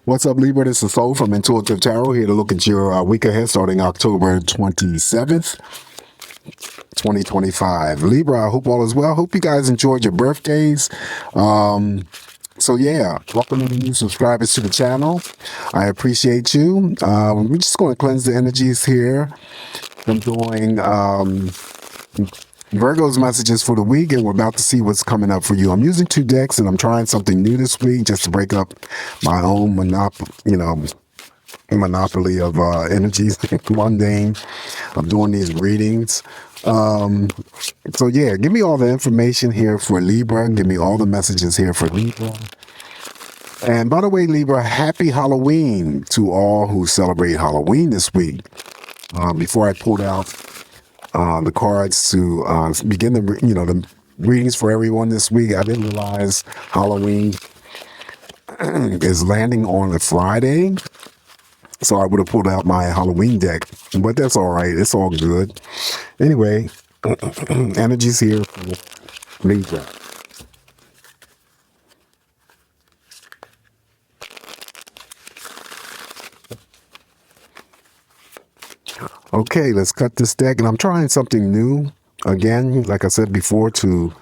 What's up, Libra? This is Soul from Intuitive Tarot here to look at your week ahead starting October 27th, 2025. Libra, I hope all is well. Hope you guys enjoyed your birthdays. So yeah, welcome to new subscribers to the channel. I appreciate you. We're just going to cleanse the energies here. I'm doing Virgo's messages for the week, and we're about to see what's coming up for you. I'm using 2 decks, and I'm trying something new this week just to break up my own monopoly of energies, mundane. I'm doing these readings. So yeah, give me all the information here for Libra. Give me all the messages here for Libra. And by the way, Libra, happy Halloween to all who celebrate Halloween this week. Before I pulled out the cards to begin the readings for everyone this week, I didn't realize Halloween is landing on a Friday. So I would have pulled out my Halloween deck, but that's all right. It's all good. Anyway, energies here for Libra. Okay, let's cut this deck. And I'm trying something new. Again, like I said before, to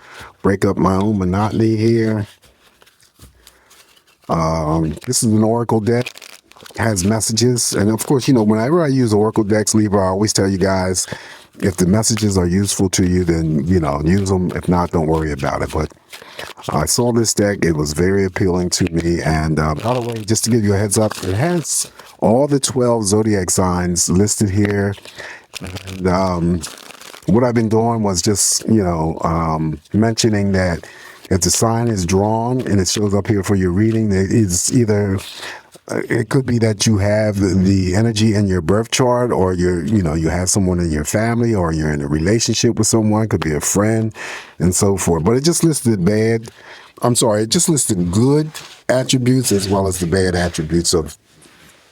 break up my own monotony here. This is an Oracle deck. Has messages, and of course, whenever I use Oracle decks, Libra, I always tell you guys, if the messages are useful to you, then use them. If not, don't worry about it. But I saw this deck, it was very appealing to me. And by the way, just to give you a heads up, it has all the 12 zodiac signs listed here. And what I've been doing was just mentioning that if the sign is drawn and it shows up here for your reading, it is either it could be that you have the energy in your birth chart, or you have someone in your family, or you're in a relationship with someone, could be a friend, and so forth. But it just listed it just listed good attributes as well as the bad attributes of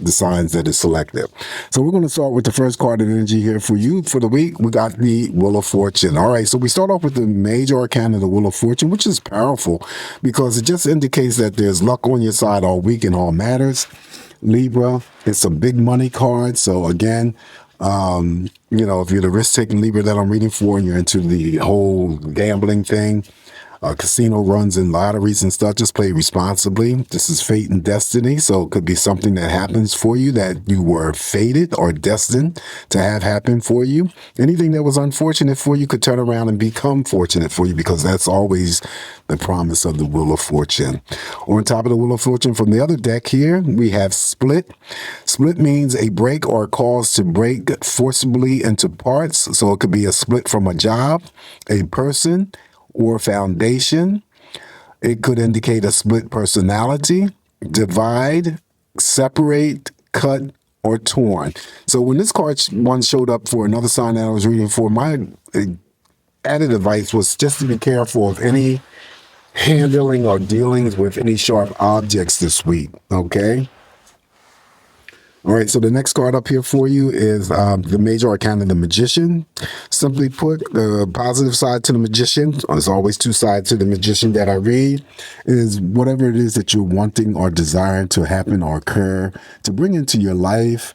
the signs that is selected. So we're going to start with the first card of energy here for you for the week. We got the Wheel of Fortune. All right, so we start off with the major arcana, the Wheel of Fortune, which is powerful because it just indicates that there's luck on your side all week in all matters. Libra, it's a big money card. So again, if you're the risk-taking Libra that I'm reading for, and you're into the whole gambling thing, casino runs and lotteries and stuff, just play responsibly. This is fate and destiny, so it could be something that happens for you that you were fated or destined to have happen for you. Anything that was unfortunate for you could turn around and become fortunate for you, because that's always the promise of the Wheel of Fortune. On top of the Wheel of Fortune from the other deck here, we have Split. Split means a break or a cause to break forcibly into parts. So it could be a split from a job, a person, or foundation. It could indicate a split personality, divide, separate, cut, or torn. So when this card one showed up for another sign that I was reading for, my added advice was just to be careful of any handling or dealings with any sharp objects this week, okay? All right, so the next card up here for you is the major arcana, the Magician. Simply put, the positive side to the Magician, there's always 2 sides to the Magician that I read, is whatever it is that you're wanting or desiring to happen or occur, to bring into your life,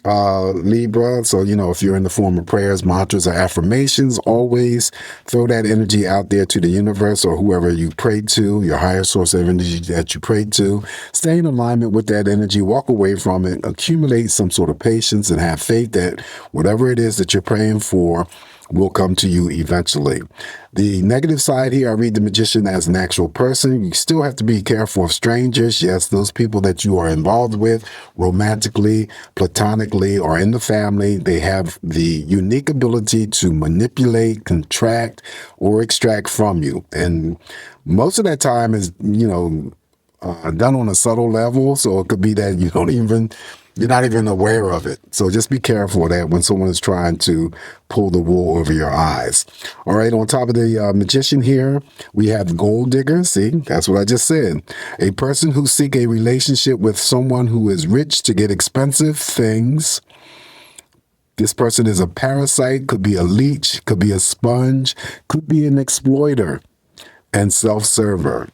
Libra. So, if you're in the form of prayers, mantras, or affirmations, always throw that energy out there to the universe or whoever you pray to, your higher source of energy that you pray to. Stay in alignment with that energy, walk away from it, accumulate some sort of patience, and have faith that whatever it is that you're praying for will come to you eventually. The negative side here, I read the Magician as an actual person. You still have to be careful of strangers. Yes, those people that you are involved with romantically, platonically, or in the family, they have the unique ability to manipulate, contract, or extract from you. And most of that time is, done on a subtle level. So it could be that you're not even aware of it. So just be careful of that when someone is trying to pull the wool over your eyes. All right, on top of the Magician here, we have Gold Digger. See, that's what I just said. A person who seeks a relationship with someone who is rich to get expensive things. This person is a parasite, could be a leech, could be a sponge, could be an exploiter and self-server.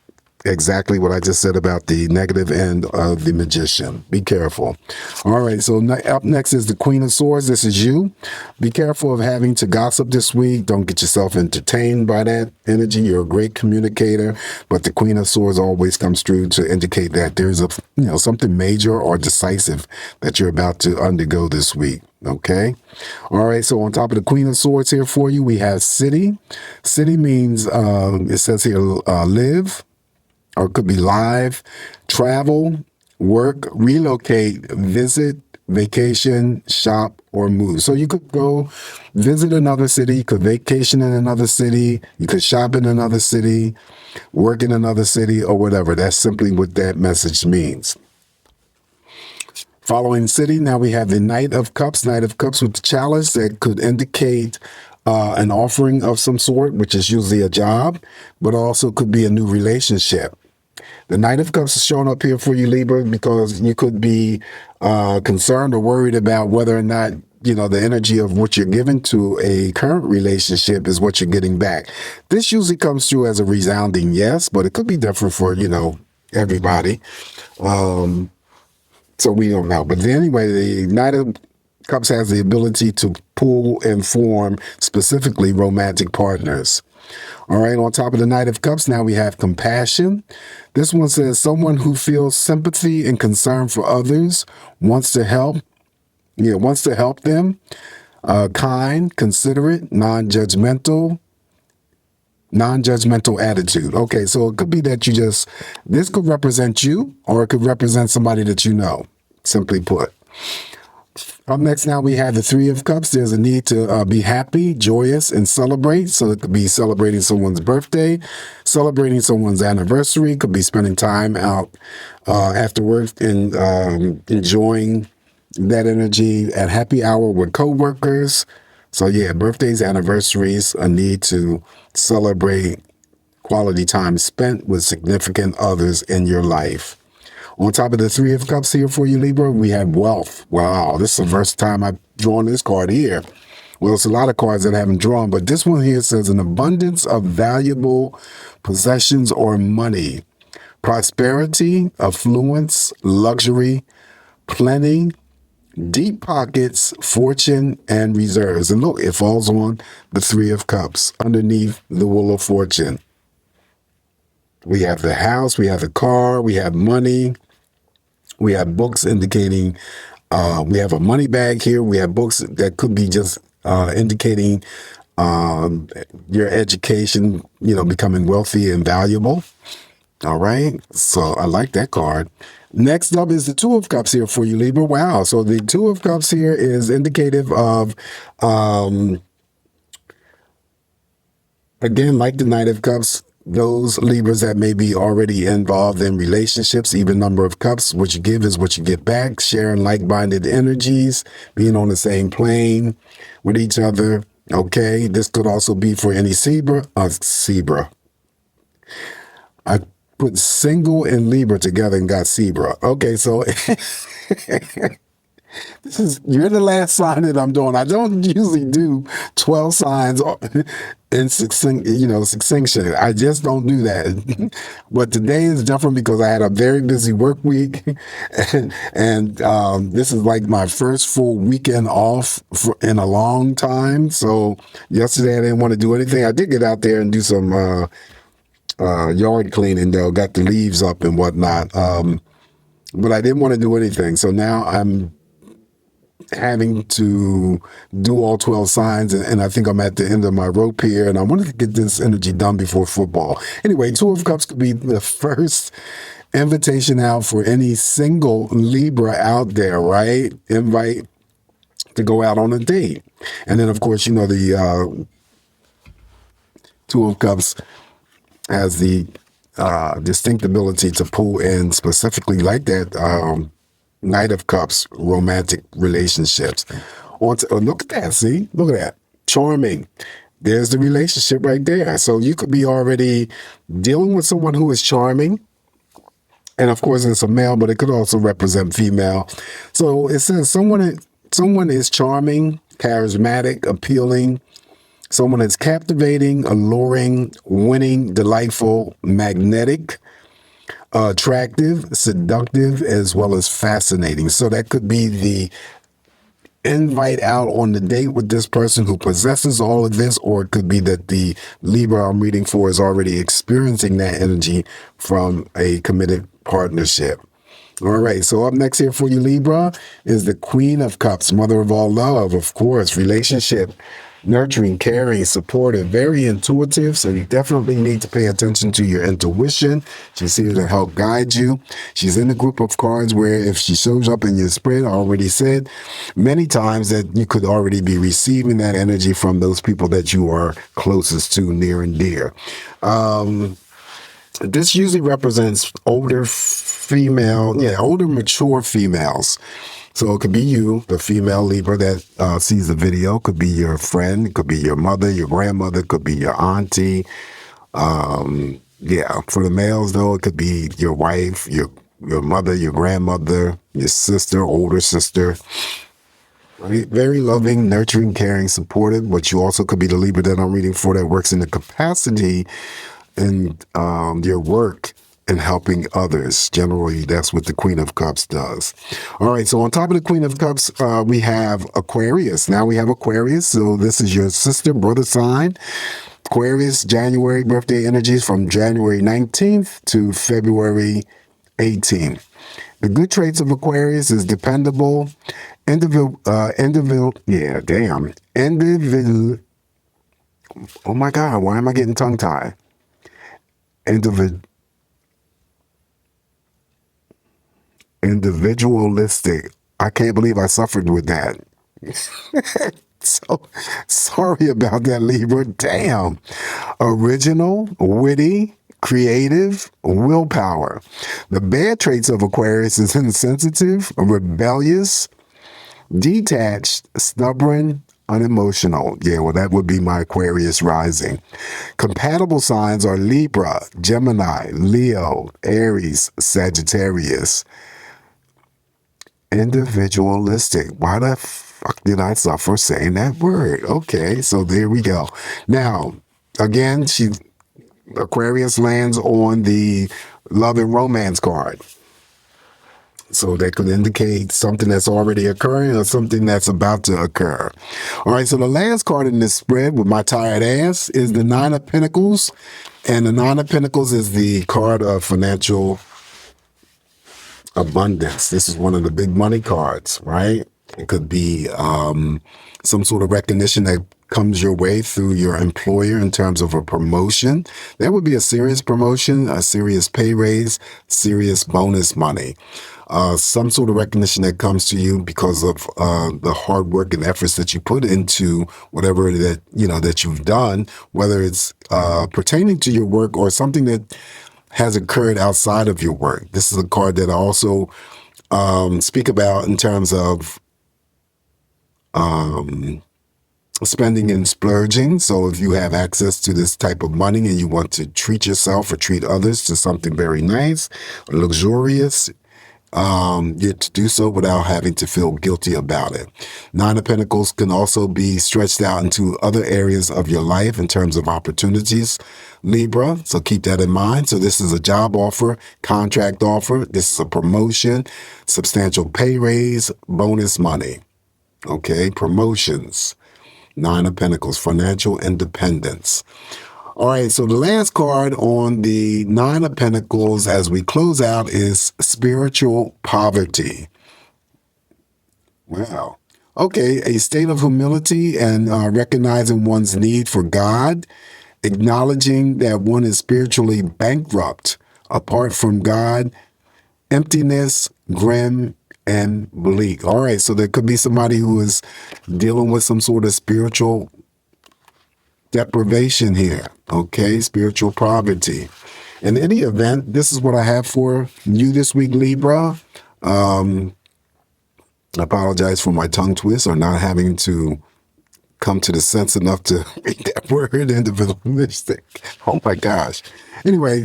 exactly what I just said about the negative end of the magician. Be careful. All right, so up next is the Queen of Swords. This is you. Be careful of having to gossip this week. Don't get yourself entertained by that energy. You're a great communicator, but the Queen of Swords always comes through to indicate that there's something major or decisive that you're about to undergo this week. Okay. All right. So on top of the Queen of Swords here for you, we have City. City means, it says here, live, or it could be live, travel, work, relocate, visit, vacation, shop, or move. So you could go visit another city, you could vacation in another city, you could shop in another city, work in another city, or whatever. That's simply what that message means. Following City, now we have the Knight of Cups. Knight of Cups with the chalice that could indicate an offering of some sort, which is usually a job, but also could be a new relationship. The Knight of Cups is showing up here for you, Libra, because you could be concerned or worried about whether or not, the energy of what you're giving to a current relationship is what you're getting back. This usually comes through as a resounding yes, but it could be different for, everybody. So we don't know. But anyway, the Knight of Cups has the ability to pull and form specifically romantic partners. All right, on top of the Knight of Cups, now we have compassion. This one says someone who feels sympathy and concern for others, wants to help them, kind, considerate, non-judgmental attitude. Okay, so it could be that this could represent you, or it could represent somebody that you know, simply put. Up next now we have the Three of Cups. There's a need to be happy, joyous, and celebrate. So it could be celebrating someone's birthday, celebrating someone's anniversary, could be spending time out after work and enjoying that energy at happy hour with coworkers. So yeah, birthdays, anniversaries, a need to celebrate quality time spent with significant others in your life. On top of the Three of Cups here for you, Libra, we have wealth. Wow, this is the first time I've drawn this card here. Well, it's a lot of cards that I haven't drawn, but this one here says an abundance of valuable possessions or money, prosperity, affluence, luxury, plenty, deep pockets, fortune, and reserves. And look, it falls on the Three of Cups underneath the Wheel of Fortune. We have the house, we have the car, we have money, we have books indicating, we have a money bag here, we have books that could be just indicating your education, becoming wealthy and valuable. All right, so I like that card. Next up is the Two of Cups here for you, Libra. Wow, so the Two of Cups here is indicative of, again, like the Knight of Cups, those Libras that may be already involved in relationships. Even number of cups, what you give is what you get back, sharing like-minded energies, being on the same plane with each other. Okay, this could also be for any Zebra. I put single and Libra together and got Zebra. Okay, so you're the last sign that I'm doing. I don't usually do 12 signs in succinction. I just don't do that. But today is different because I had a very busy work week, and this is like my first full weekend off in a long time. So yesterday I didn't want to do anything. I did get out there and do some yard cleaning, though, got the leaves up and whatnot. But I didn't want to do anything. So now I'm having to do all 12 signs, and I think I'm at the end of my rope here, and I wanted to get this energy done before football. Anyway, Two of Cups could be the first invitation out for any single Libra out there, right? Invite to go out on a date. And then, of course, the Two of Cups has the distinct ability to pull in specifically like that Knight of Cups, romantic relationships. Look at that, see? Look at that. Charming. There's the relationship right there. So you could be already dealing with someone who is charming. And of course, it's a male, but it could also represent female. So it says someone is charming, charismatic, appealing. Someone is captivating, alluring, winning, delightful, magnetic, attractive, seductive, as well as fascinating. So that could be the invite out on the date with this person who possesses all of this, or it could be that the Libra I'm reading for is already experiencing that energy from a committed partnership. All right, so up next here for you, Libra, is the Queen of Cups, mother of all love, of course, relationship, nurturing, caring, supportive, very intuitive. So you definitely need to pay attention to your intuition. She's here to help guide you. She's in a group of cards where if she shows up in your spread, I already said many times that you could already be receiving that energy from those people that you are closest to, near and dear. This usually represents older mature females. So it could be you, the female Libra that sees the video. Could be your friend. It could be your mother, your grandmother. Could be your auntie. For the males, though, it could be your wife, your mother, your grandmother, your sister, older sister. Right? Very loving, nurturing, caring, supportive. But you also could be the Libra that I'm reading for that works in the capacity in your work and helping others. Generally, that's what the Queen of Cups does. All right, so on top of the Queen of Cups, we have Aquarius. Now we have Aquarius. So this is your sister, brother sign. Aquarius, January birthday energies from January 19th to February 18th. The good traits of Aquarius is dependable, individual. Oh my God, why am I getting tongue-tied? Individualistic. I can't believe I suffered with that. So sorry about that, Libra. Damn. Original, witty, creative, willpower. The bad traits of Aquarius is insensitive, rebellious, detached, stubborn, unemotional. Yeah, well, that would be my Aquarius rising. Compatible signs are Libra, Gemini, Leo, Aries, Sagittarius. Individualistic. Why the fuck did I suffer saying that word? Okay, so there we go. Now, again, Aquarius lands on the love and romance card. So that could indicate something that's already occurring or something that's about to occur. All right, so the last card in this spread with my tired ass is the Nine of Pentacles. And the Nine of Pentacles is the card of financial abundance. This is one of the big money cards, right? It could be some sort of recognition that comes your way through your employer in terms of a promotion. That would be a serious promotion, a serious pay raise, serious bonus money. Some sort of recognition that comes to you because of the hard work and efforts that you put into whatever that you've done, whether it's pertaining to your work or something that has occurred outside of your work. This is a card that I also speak about in terms of spending and splurging. So if you have access to this type of money and you want to treat yourself or treat others to something very nice, luxurious, get to do so without having to feel guilty about it. Nine of Pentacles can also be stretched out into other areas of your life in terms of opportunities, Libra. So keep that in mind. So this is a job offer, contract offer. This is a promotion, substantial pay raise, bonus money. Okay, promotions. Nine of Pentacles, financial independence. All right, so the last card on the Nine of Pentacles as we close out is spiritual poverty. Wow. Okay, a state of humility and recognizing one's need for God, acknowledging that one is spiritually bankrupt apart from God, emptiness, grim, and bleak. All right, so there could be somebody who is dealing with some sort of spiritual deprivation here, okay? Spiritual poverty. In any event, this is what I have for you this week, Libra. I apologize for my tongue twist or not having to come to the sense enough to read that word, individualistic. Oh my gosh. Anyway,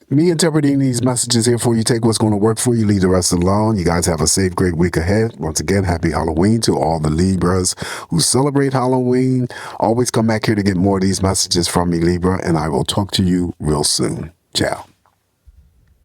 me interpreting these messages here for you. Take what's going to work for you. Leave the rest alone. You guys have a safe, great week ahead. Once again, happy Halloween to all the Libras who celebrate Halloween. Always come back here to get more of these messages from me, Libra, and I will talk to you real soon. Ciao.